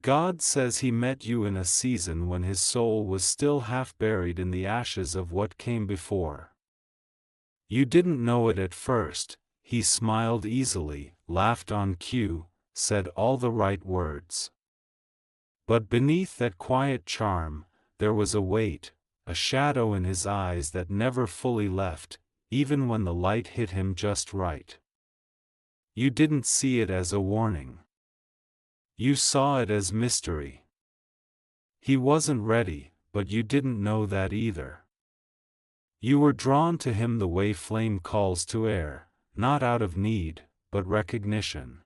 God says he met you in a season when his soul was still half buried in the ashes of what came before. You didn't know it at first. He smiled easily, laughed on cue, said all the right words. But beneath that quiet charm, there was a weight, a shadow in his eyes that never fully left, even when the light hit him just right. You didn't see it as a warning. You saw it as mystery. He wasn't ready, but you didn't know that either. You were drawn to him the way flame calls to air, not out of need, but recognition.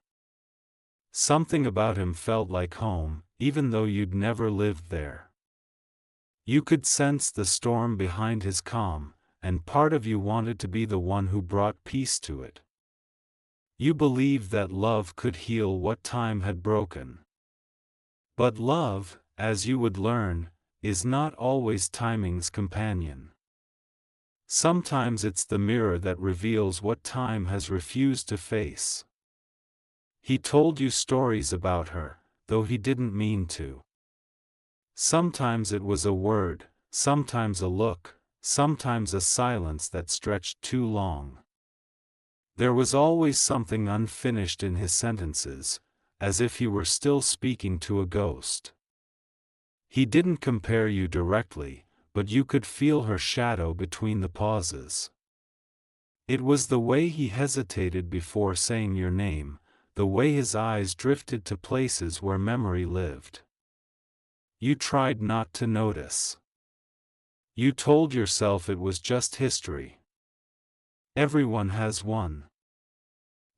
Something about him felt like home, even though you'd never lived there. You could sense the storm behind his calm, and part of you wanted to be the one who brought peace to it. You believed that love could heal what time had broken. But love, as you would learn, is not always timing's companion. Sometimes it's the mirror that reveals what time has refused to face. He told you stories about her, though he didn't mean to. Sometimes it was a word, sometimes a look, sometimes a silence that stretched too long. There was always something unfinished in his sentences, as if he were still speaking to a ghost. He didn't compare you directly, but you could feel her shadow between the pauses. It was the way he hesitated before saying your name, the way his eyes drifted to places where memory lived. You tried not to notice. You told yourself it was just history. Everyone has one.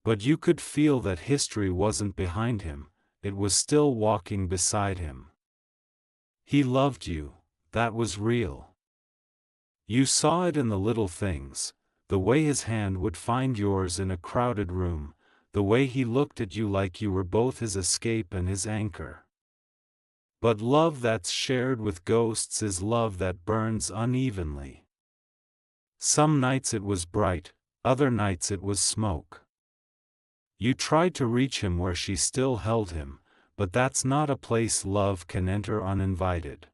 But you could feel that history wasn't behind him, it was still walking beside him. He loved you, that was real. You saw it in the little things, the way his hand would find yours in a crowded room, the way he looked at you like you were both his escape and his anchor. But love that's shared with ghosts is love that burns unevenly. Some nights it was bright, other nights it was smoke. You tried to reach him where she still held him, but that's not a place love can enter uninvited.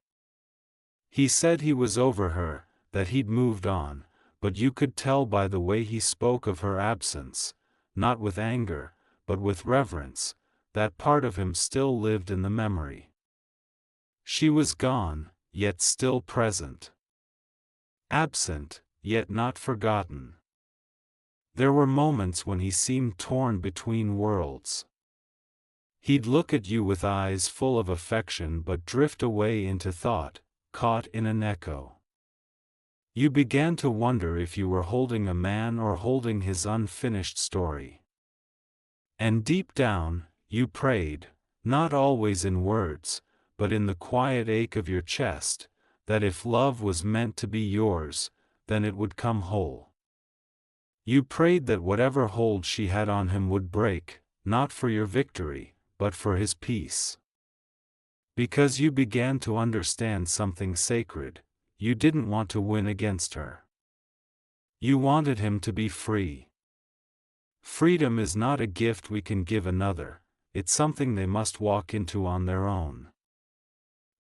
He said he was over her, that he'd moved on, but you could tell by the way he spoke of her absence, not with anger, but with reverence, that part of him still lived in the memory. She was gone, yet still present. Absent, yet not forgotten. There were moments when he seemed torn between worlds. He'd look at you with eyes full of affection but drift away into thought, caught in an echo. You began to wonder if you were holding a man or holding his unfinished story. And deep down, you prayed, not always in words, but in the quiet ache of your chest, that if love was meant to be yours, then it would come whole. You prayed that whatever hold she had on him would break, not for your victory, but for his peace. Because you began to understand something sacred, you didn't want to win against her. You wanted him to be free. Freedom is not a gift we can give another, it's something they must walk into on their own.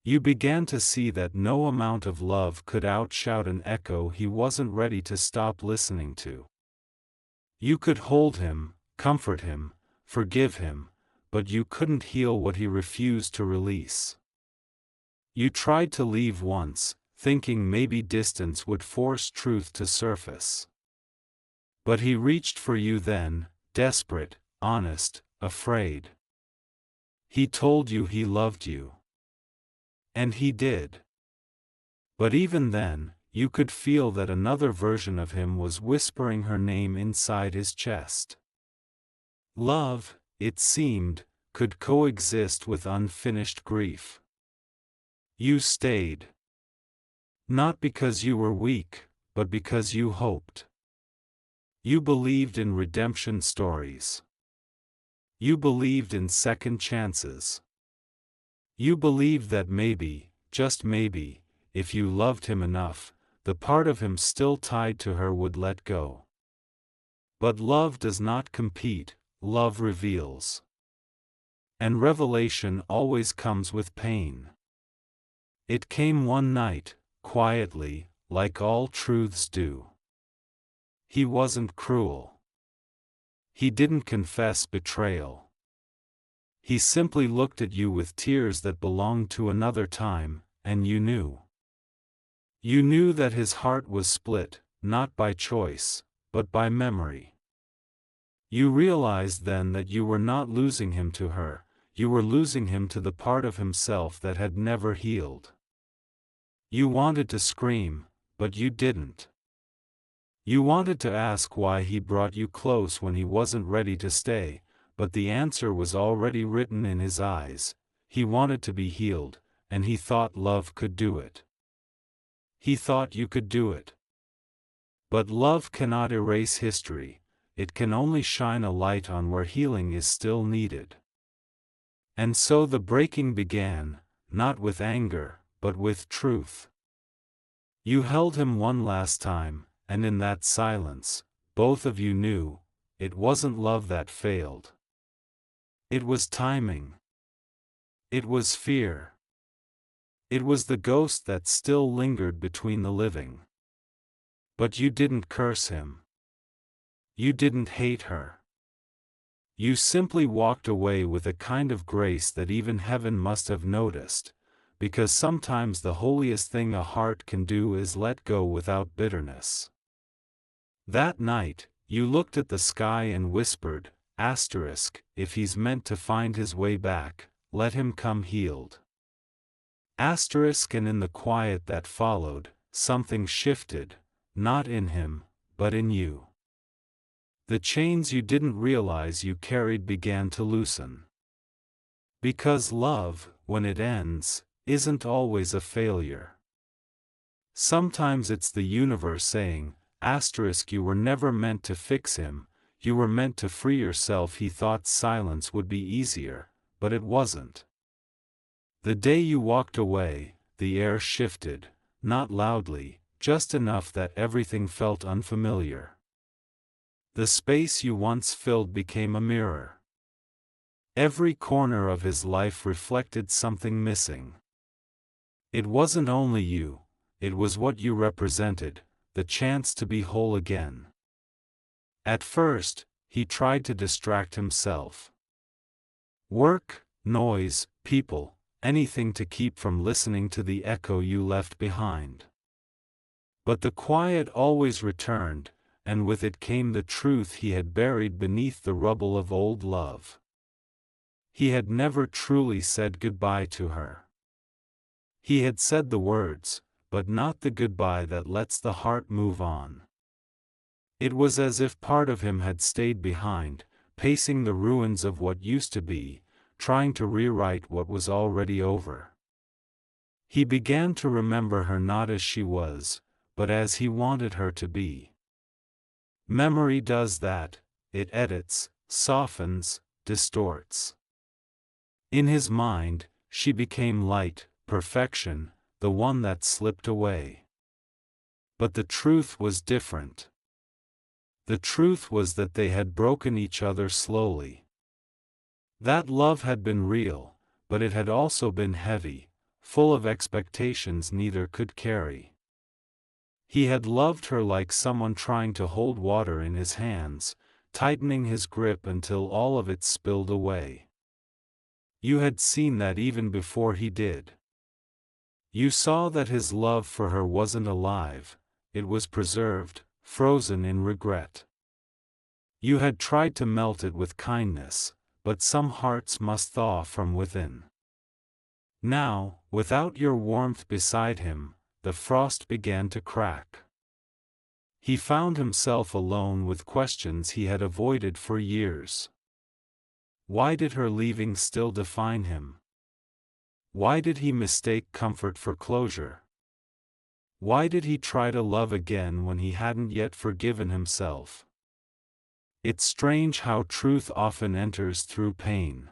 You began to see that no amount of love could outshout an echo he wasn't ready to stop listening to. You could hold him, comfort him, forgive him, but you couldn't heal what he refused to release. You tried to leave once, thinking maybe distance would force truth to surface. But he reached for you then, desperate, honest, afraid. He told you he loved you. And he did. But even then, you could feel that another version of him was whispering her name inside his chest. Love, it seemed, could coexist with unfinished grief. You stayed. Not because you were weak, but because you hoped. You believed in redemption stories. You believed in second chances. You believed that maybe, just maybe, if you loved him enough, the part of him still tied to her would let go. But love does not compete, love reveals. And revelation always comes with pain. It came one night, quietly, like all truths do. He wasn't cruel. He didn't confess betrayal. He simply looked at you with tears that belonged to another time, and you knew. You knew that his heart was split, not by choice, but by memory. You realized then that you were not losing him to her, you were losing him to the part of himself that had never healed. You wanted to scream, but you didn't. You wanted to ask why he brought you close when he wasn't ready to stay, but the answer was already written in his eyes. He wanted to be healed, and he thought love could do it. He thought you could do it. But love cannot erase history, it can only shine a light on where healing is still needed. And so the breaking began, not with anger, but with truth. You held him one last time, and in that silence, both of you knew, it wasn't love that failed. It was timing. It was fear. It was the ghost that still lingered between the living. But you didn't curse him. You didn't hate her. You simply walked away with a kind of grace that even heaven must have noticed, because sometimes the holiest thing a heart can do is let go without bitterness. That night, you looked at the sky and whispered, if he's meant to find his way back, let him come healed. And in the quiet that followed, something shifted, not in him, but in you. The chains you didn't realize you carried began to loosen. Because love, when it ends, isn't always a failure. Sometimes it's the universe saying, you were never meant to fix him, you were meant to free yourself. He thought silence would be easier, but it wasn't. The day you walked away, the air shifted, not loudly, just enough that everything felt unfamiliar. The space you once filled became a mirror. Every corner of his life reflected something missing. It wasn't only you, it was what you represented, the chance to be whole again. At first, he tried to distract himself. Work, noise, people, anything to keep from listening to the echo you left behind. But the quiet always returned, and with it came the truth he had buried beneath the rubble of old love. He had never truly said goodbye to her. He had said the words, but not the goodbye that lets the heart move on. It was as if part of him had stayed behind, pacing the ruins of what used to be, trying to rewrite what was already over. He began to remember her not as she was, but as he wanted her to be. Memory does that, it edits, softens, distorts. In his mind, she became light, perfection, the one that slipped away. But the truth was different. The truth was that they had broken each other slowly. That love had been real, but it had also been heavy, full of expectations neither could carry. He had loved her like someone trying to hold water in his hands, tightening his grip until all of it spilled away. You had seen that even before he did. You saw that his love for her wasn't alive, it was preserved, frozen in regret. You had tried to melt it with kindness, but some hearts must thaw from within. Now, without your warmth beside him, the frost began to crack. He found himself alone with questions he had avoided for years. Why did her leaving still define him? Why did he mistake comfort for closure? Why did he try to love again when he hadn't yet forgiven himself? It's strange how truth often enters through pain.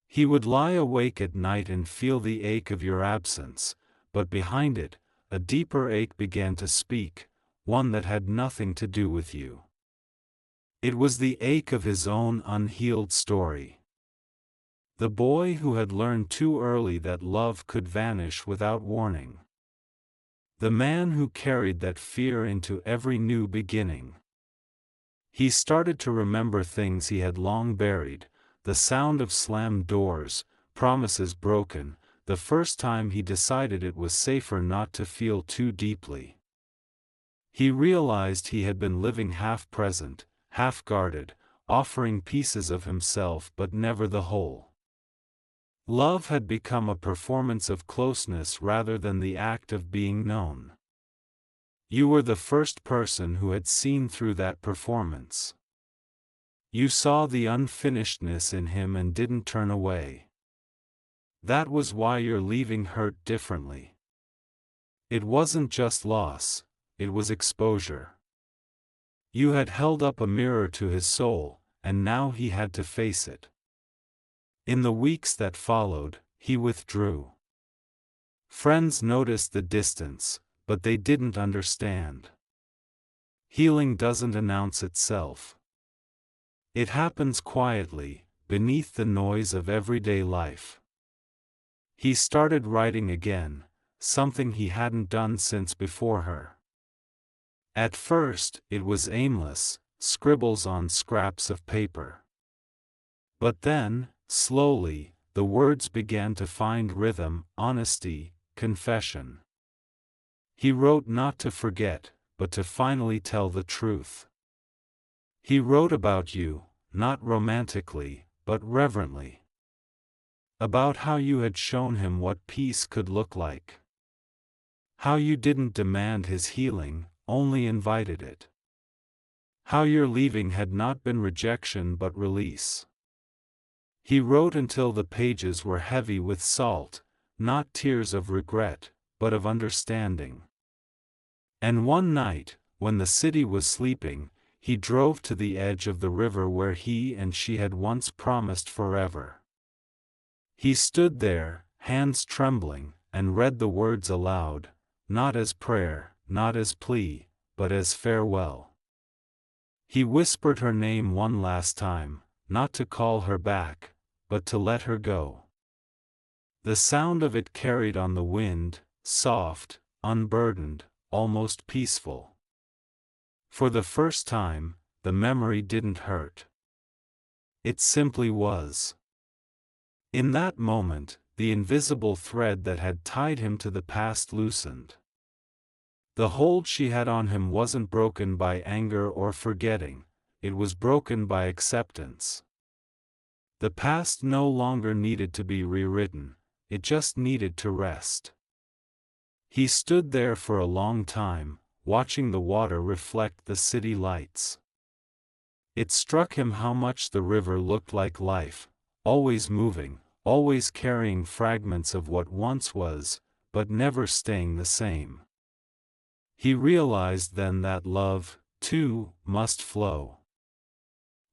He would lie awake at night and feel the ache of your absence, but behind it, a deeper ache began to speak, one that had nothing to do with you. It was the ache of his own unhealed story. The boy who had learned too early that love could vanish without warning. The man who carried that fear into every new beginning. He started to remember things he had long buried, the sound of slammed doors, promises broken, the first time he decided it was safer not to feel too deeply. He realized he had been living half-present, half-guarded, offering pieces of himself but never the whole. Love had become a performance of closeness rather than the act of being known. You were the first person who had seen through that performance. You saw the unfinishedness in him and didn't turn away. That was why your leaving hurt differently. It wasn't just loss, it was exposure. You had held up a mirror to his soul, and now he had to face it. In the weeks that followed, he withdrew. Friends noticed the distance, but they didn't understand. Healing doesn't announce itself. It happens quietly, beneath the noise of everyday life. He started writing again, something he hadn't done since before her. At first, it was aimless, scribbles on scraps of paper. But then, slowly, the words began to find rhythm, honesty, confession. He wrote not to forget, but to finally tell the truth. He wrote about you, not romantically, but reverently. About how you had shown him what peace could look like. How you didn't demand his healing, only invited it. How your leaving had not been rejection but release. He wrote until the pages were heavy with salt, not tears of regret, but of understanding. And one night, when the city was sleeping, he drove to the edge of the river where he and she had once promised forever. He stood there, hands trembling, and read the words aloud, not as prayer, not as plea, but as farewell. He whispered her name one last time, not to call her back, but to let her go. The sound of it carried on the wind, soft, unburdened, almost peaceful. For the first time, the memory didn't hurt. It simply was. In that moment, the invisible thread that had tied him to the past loosened. The hold she had on him wasn't broken by anger or forgetting, it was broken by acceptance. The past no longer needed to be rewritten, it just needed to rest. He stood there for a long time, watching the water reflect the city lights. It struck him how much the river looked like life, always moving, always carrying fragments of what once was, but never staying the same. He realized then that love, too, must flow.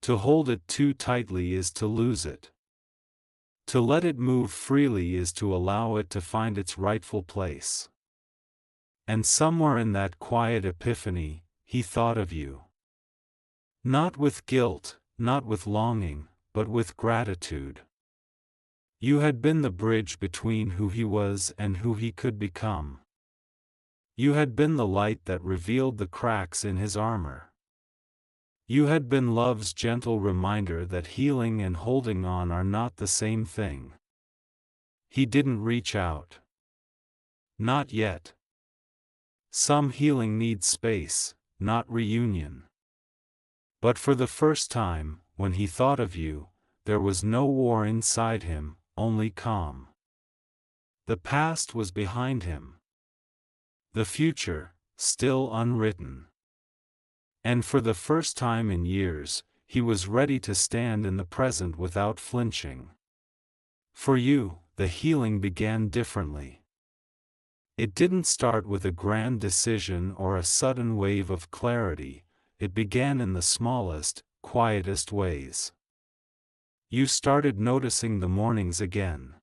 To hold it too tightly is to lose it. To let it move freely is to allow it to find its rightful place. And somewhere in that quiet epiphany, he thought of you. Not with guilt, not with longing, but with gratitude. You had been the bridge between who he was and who he could become. You had been the light that revealed the cracks in his armor. You had been love's gentle reminder that healing and holding on are not the same thing. He didn't reach out. Not yet. Some healing needs space, not reunion. But for the first time, when he thought of you, there was no war inside him, only calm. The past was behind him. The future, still unwritten. And for the first time in years, he was ready to stand in the present without flinching. For you, the healing began differently. It didn't start with a grand decision or a sudden wave of clarity, it began in the smallest, quietest ways. You started noticing the mornings again.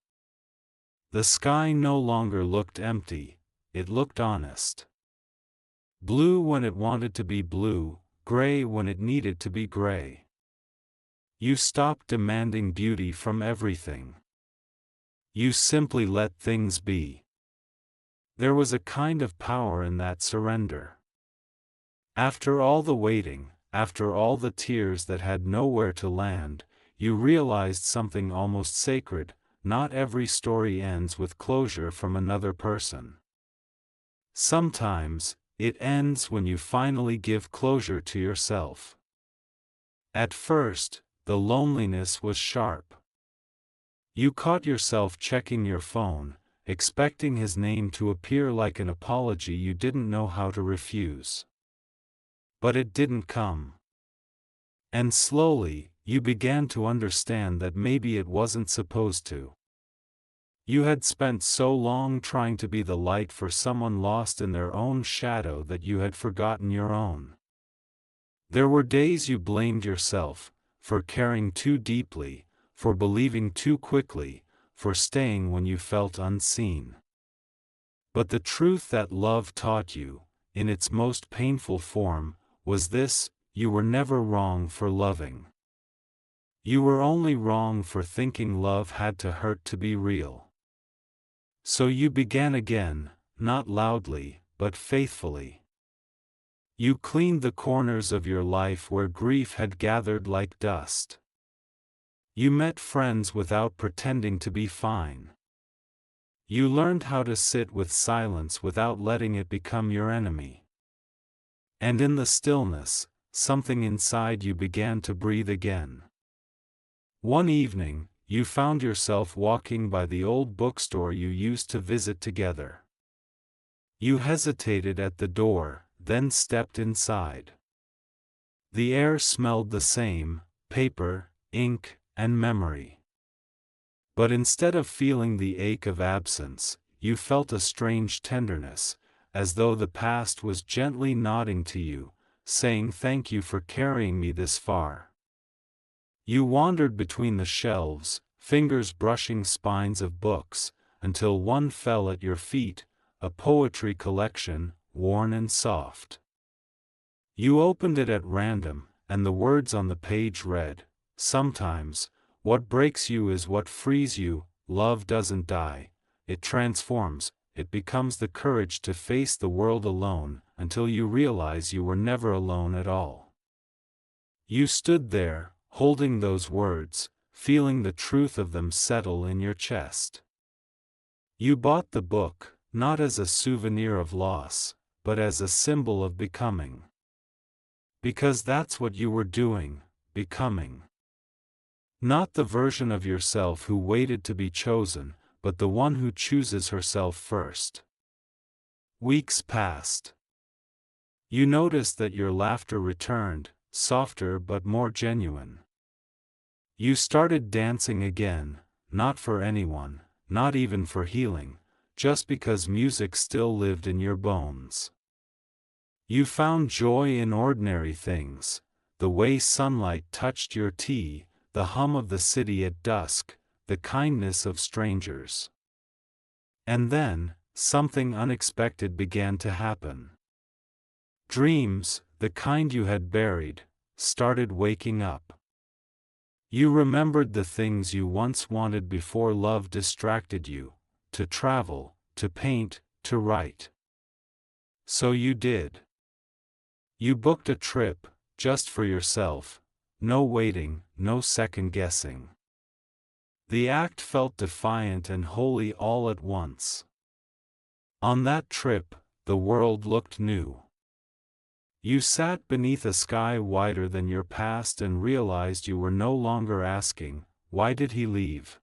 The sky no longer looked empty, it looked honest. Blue when it wanted to be blue, gray when it needed to be gray. You stopped demanding beauty from everything. You simply let things be. There was a kind of power in that surrender. After all the waiting, after all the tears that had nowhere to land, you realized something almost sacred: not every story ends with closure from another person. Sometimes, it ends when you finally give closure to yourself. At first, the loneliness was sharp. You caught yourself checking your phone, expecting his name to appear like an apology you didn't know how to refuse. But it didn't come. And slowly, you began to understand that maybe it wasn't supposed to. You had spent so long trying to be the light for someone lost in their own shadow that you had forgotten your own. There were days you blamed yourself, for caring too deeply, for believing too quickly, for staying when you felt unseen. But the truth that love taught you, in its most painful form, was this: you were never wrong for loving. You were only wrong for thinking love had to hurt to be real. So you began again, not loudly, but faithfully. You cleaned the corners of your life where grief had gathered like dust. You met friends without pretending to be fine. You learned how to sit with silence without letting it become your enemy. And in the stillness, something inside you began to breathe again. One evening, you found yourself walking by the old bookstore you used to visit together. You hesitated at the door, then stepped inside. The air smelled the same: paper, ink, and memory. But instead of feeling the ache of absence, you felt a strange tenderness, as though the past was gently nodding to you, saying thank you for carrying me this far. You wandered between the shelves, fingers brushing spines of books, until one fell at your feet, a poetry collection, worn and soft. You opened it at random, and the words on the page read, "Sometimes, what breaks you is what frees you. Love doesn't die, it transforms, it becomes the courage to face the world alone, until you realize you were never alone at all." You stood there, holding those words, feeling the truth of them settle in your chest. You bought the book, not as a souvenir of loss, but as a symbol of becoming. Because that's what you were doing, becoming. Not the version of yourself who waited to be chosen, but the one who chooses herself first. Weeks passed. You noticed that your laughter returned, softer but more genuine. You started dancing again, not for anyone, not even for healing, just because music still lived in your bones. You found joy in ordinary things: the way sunlight touched your tea, the hum of the city at dusk, the kindness of strangers. And then, something unexpected began to happen. Dreams, the kind you had buried, started waking up. You remembered the things you once wanted before love distracted you: to travel, to paint, to write. So you did. You booked a trip, just for yourself, no waiting, no second guessing. The act felt defiant and holy all at once. On that trip, the world looked new. You sat beneath a sky wider than your past and realized you were no longer asking, "Why did he leave?"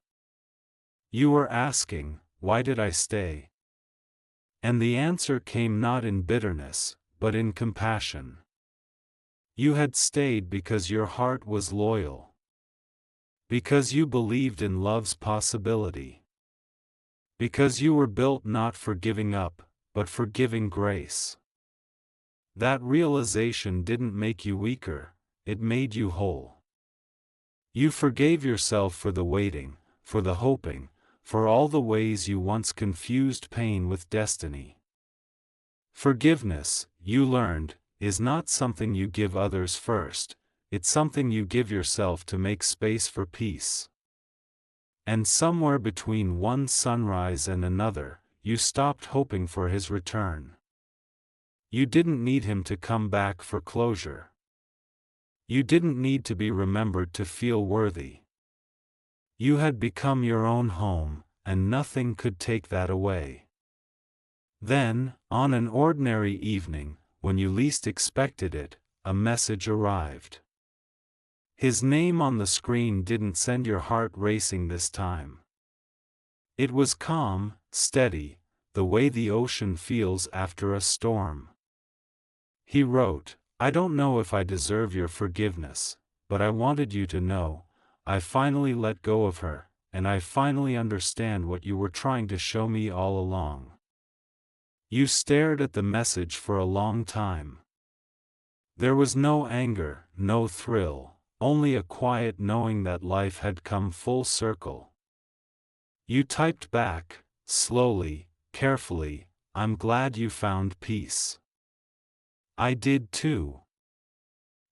You were asking, "Why did I stay?" And the answer came not in bitterness, but in compassion. You had stayed because your heart was loyal. Because you believed in love's possibility. Because you were built not for giving up, but for giving grace. That realization didn't make you weaker, it made you whole. You forgave yourself for the waiting, for the hoping, for all the ways you once confused pain with destiny. Forgiveness, you learned, is not something you give others first, it's something you give yourself to make space for peace. And somewhere between one sunrise and another, you stopped hoping for his return. You didn't need him to come back for closure. You didn't need to be remembered to feel worthy. You had become your own home, and nothing could take that away. Then, on an ordinary evening, when you least expected it, a message arrived. His name on the screen didn't send your heart racing this time. It was calm, steady, the way the ocean feels after a storm. He wrote, "I don't know if I deserve your forgiveness, but I wanted you to know, I finally let go of her, and I finally understand what you were trying to show me all along." You stared at the message for a long time. There was no anger, no thrill, only a quiet knowing that life had come full circle. You typed back, slowly, carefully, "I'm glad you found peace. I did too."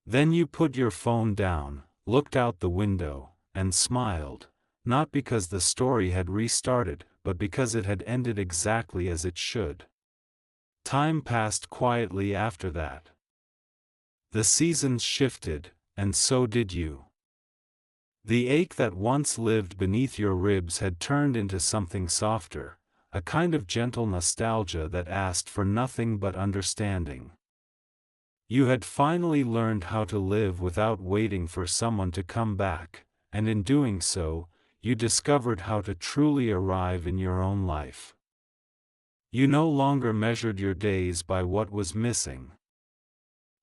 Then you put your phone down, looked out the window, and smiled, not because the story had restarted, but because it had ended exactly as it should. Time passed quietly after that. The seasons shifted, and so did you. The ache that once lived beneath your ribs had turned into something softer, a kind of gentle nostalgia that asked for nothing but understanding. You had finally learned how to live without waiting for someone to come back, and in doing so, you discovered how to truly arrive in your own life. You no longer measured your days by what was missing.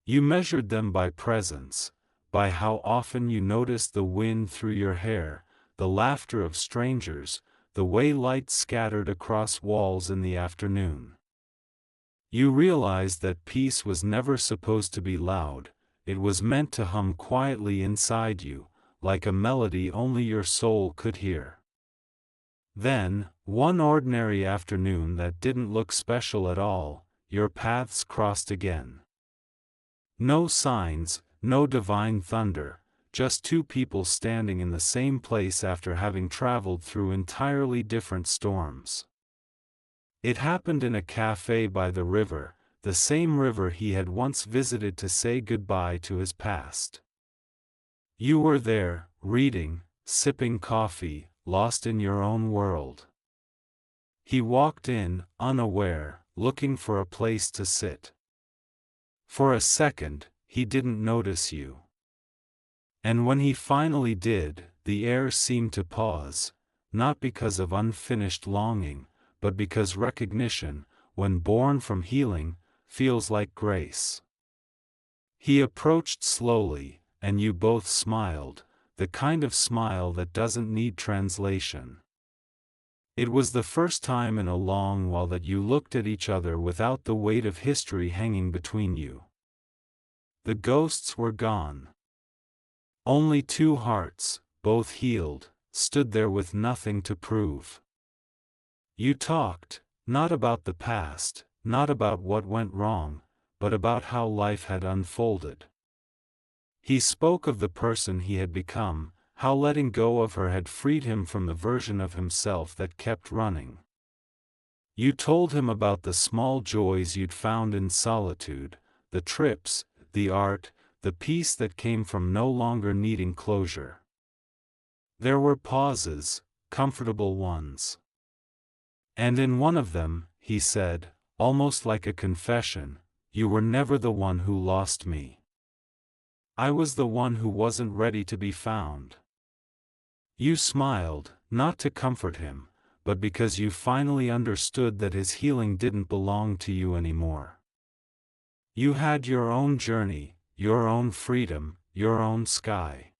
You measured them by presence, by how often you noticed the wind through your hair, the laughter of strangers, the way light scattered across walls in the afternoon. You realized that peace was never supposed to be loud, it was meant to hum quietly inside you, like a melody only your soul could hear. Then, one ordinary afternoon that didn't look special at all, your paths crossed again. No signs, no divine thunder, just two people standing in the same place after having traveled through entirely different storms. It happened in a cafe by the river, the same river he had once visited to say goodbye to his past. You were there, reading, sipping coffee, lost in your own world. He walked in, unaware, looking for a place to sit. For a second, he didn't notice you. And when he finally did, the air seemed to pause, not because of unfinished longing, but because recognition, when born from healing, feels like grace. He approached slowly, and you both smiled, the kind of smile that doesn't need translation. It was the first time in a long while that you looked at each other without the weight of history hanging between you. The ghosts were gone. Only two hearts, both healed, stood there with nothing to prove. You talked, not about the past, not about what went wrong, but about how life had unfolded. He spoke of the person he had become, how letting go of her had freed him from the version of himself that kept running. You told him about the small joys you'd found in solitude, the trips, the art, the peace that came from no longer needing closure. There were pauses, comfortable ones. And in one of them, he said, almost like a confession, "You were never the one who lost me. I was the one who wasn't ready to be found." You smiled, not to comfort him, but because you finally understood that his healing didn't belong to you anymore. You had your own journey, your own freedom, your own sky.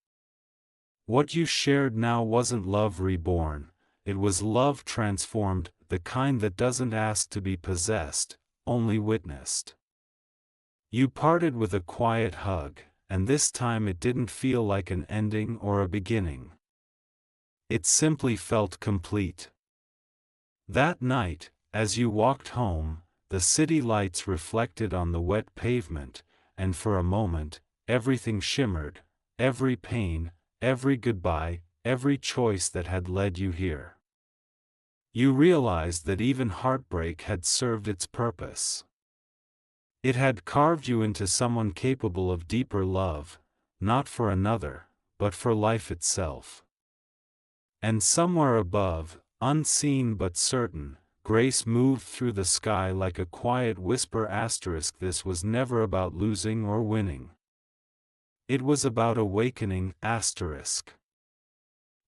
What you shared now wasn't love reborn, it was love transformed, the kind that doesn't ask to be possessed, only witnessed. You parted with a quiet hug, and this time it didn't feel like an ending or a beginning. It simply felt complete. That night, as you walked home, the city lights reflected on the wet pavement, and for a moment, everything shimmered, every pain, every goodbye, every choice that had led you here. You realized that even heartbreak had served its purpose. It had carved you into someone capable of deeper love, not for another, but for life itself. And somewhere above, unseen but certain, grace moved through the sky like a quiet whisper. This was never about losing or winning. It was about awakening.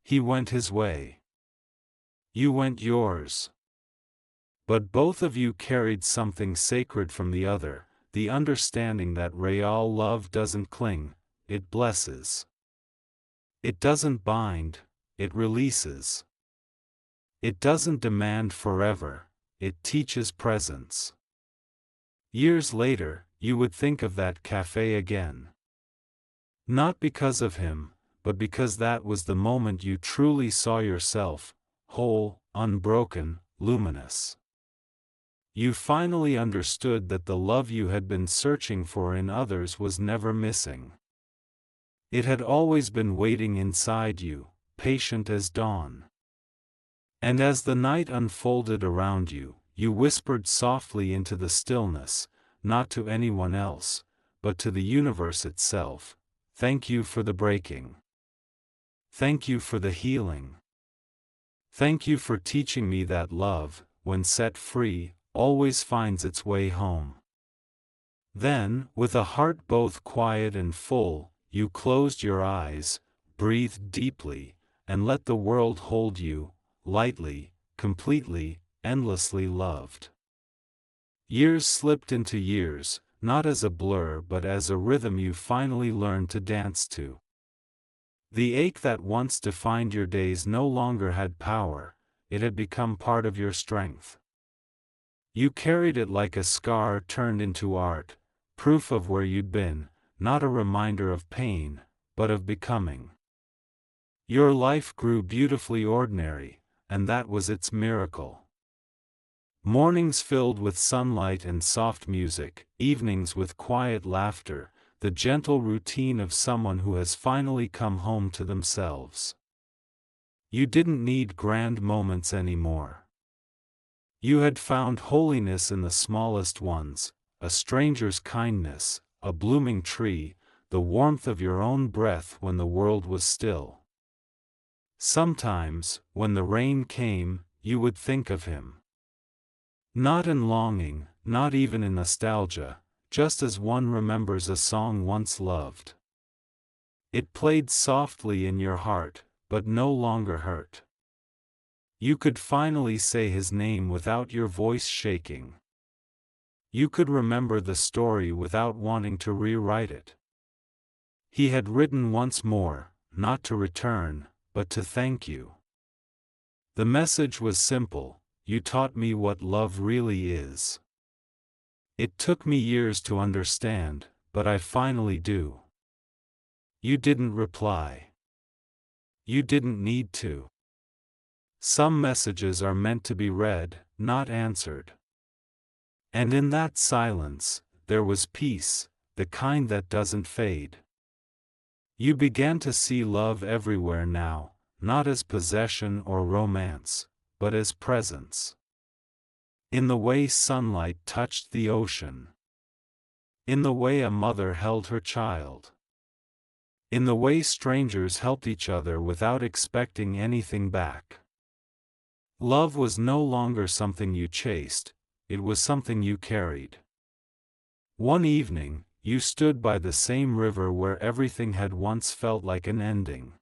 He went his way. You went yours. But both of you carried something sacred from the other, the understanding that real love doesn't cling, it blesses. It doesn't bind, it releases. It doesn't demand forever, it teaches presence. Years later, you would think of that cafe again. Not because of him, but because that was the moment you truly saw yourself, whole, unbroken, luminous. You finally understood that the love you had been searching for in others was never missing. It had always been waiting inside you, patient as dawn. And as the night unfolded around you, you whispered softly into the stillness, not to anyone else, but to the universe itself, "Thank you for the breaking. Thank you for the healing. Thank you for teaching me that love, when set free, always finds its way home." Then, with a heart both quiet and full, you closed your eyes, breathed deeply, and let the world hold you, lightly, completely, endlessly loved. Years slipped into years, not as a blur but as a rhythm you finally learned to dance to. The ache that once defined your days no longer had power, it had become part of your strength. You carried it like a scar turned into art, proof of where you'd been, not a reminder of pain, but of becoming. Your life grew beautifully ordinary, and that was its miracle. Mornings filled with sunlight and soft music, evenings with quiet laughter, the gentle routine of someone who has finally come home to themselves. You didn't need grand moments anymore. You had found holiness in the smallest ones, a stranger's kindness, a blooming tree, the warmth of your own breath when the world was still. Sometimes, when the rain came, you would think of him. Not in longing, not even in nostalgia, just as one remembers a song once loved. It played softly in your heart, but no longer hurt. You could finally say his name without your voice shaking. You could remember the story without wanting to rewrite it. He had written once more, not to return, but to thank you. The message was simple: you taught me what love really is. It took me years to understand, but I finally do. You didn't reply. You didn't need to. Some messages are meant to be read, not answered. And in that silence, there was peace, the kind that doesn't fade. You began to see love everywhere now, not as possession or romance, but as presence. In the way sunlight touched the ocean. In the way a mother held her child. In the way strangers helped each other without expecting anything back. Love was no longer something you chased, it was something you carried. One evening, you stood by the same river where everything had once felt like an ending.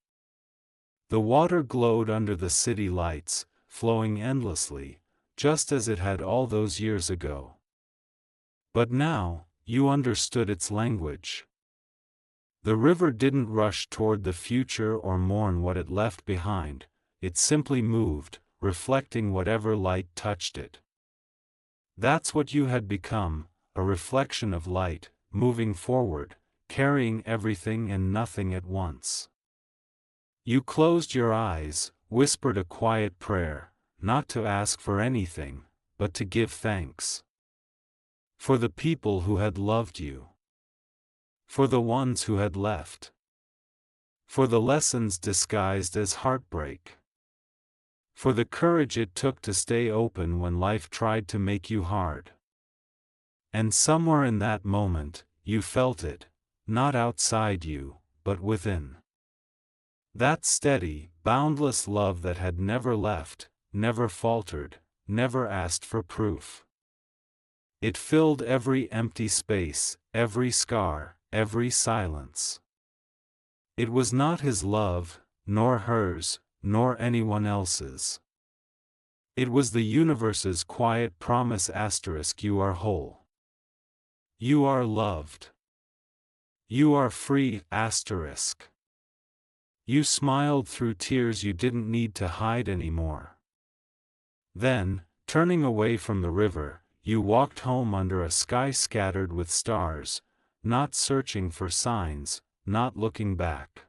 The water glowed under the city lights, flowing endlessly, just as it had all those years ago. But now, you understood its language. The river didn't rush toward the future or mourn what it left behind, it simply moved, reflecting whatever light touched it. That's what you had become, a reflection of light, moving forward, carrying everything and nothing at once. You closed your eyes, whispered a quiet prayer, not to ask for anything, but to give thanks. For the people who had loved you. For the ones who had left. For the lessons disguised as heartbreak. For the courage it took to stay open when life tried to make you hard. And somewhere in that moment, you felt it, not outside you, but within. That steady, boundless love that had never left, never faltered, never asked for proof. It filled every empty space, every scar, every silence. It was not his love, nor hers, nor anyone else's. It was the universe's quiet promise *, you are whole. You are loved. You are free *. You smiled through tears you didn't need to hide anymore. Then, turning away from the river, you walked home under a sky scattered with stars, not searching for signs, not looking back.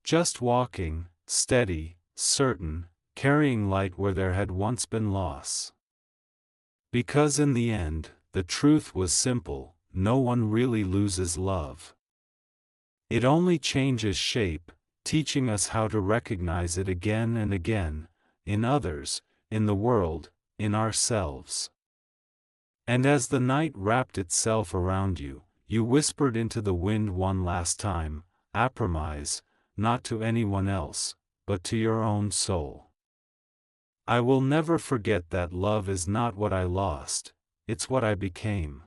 Just walking, steady, certain, carrying light where there had once been loss. Because in the end, the truth was simple: no one really loses love. It only changes shape, teaching us how to recognize it again and again, in others, in the world, in ourselves. And as the night wrapped itself around you, you whispered into the wind one last time, "I promise, not to anyone else, but to your own soul. I will never forget that love is not what I lost, it's what I became."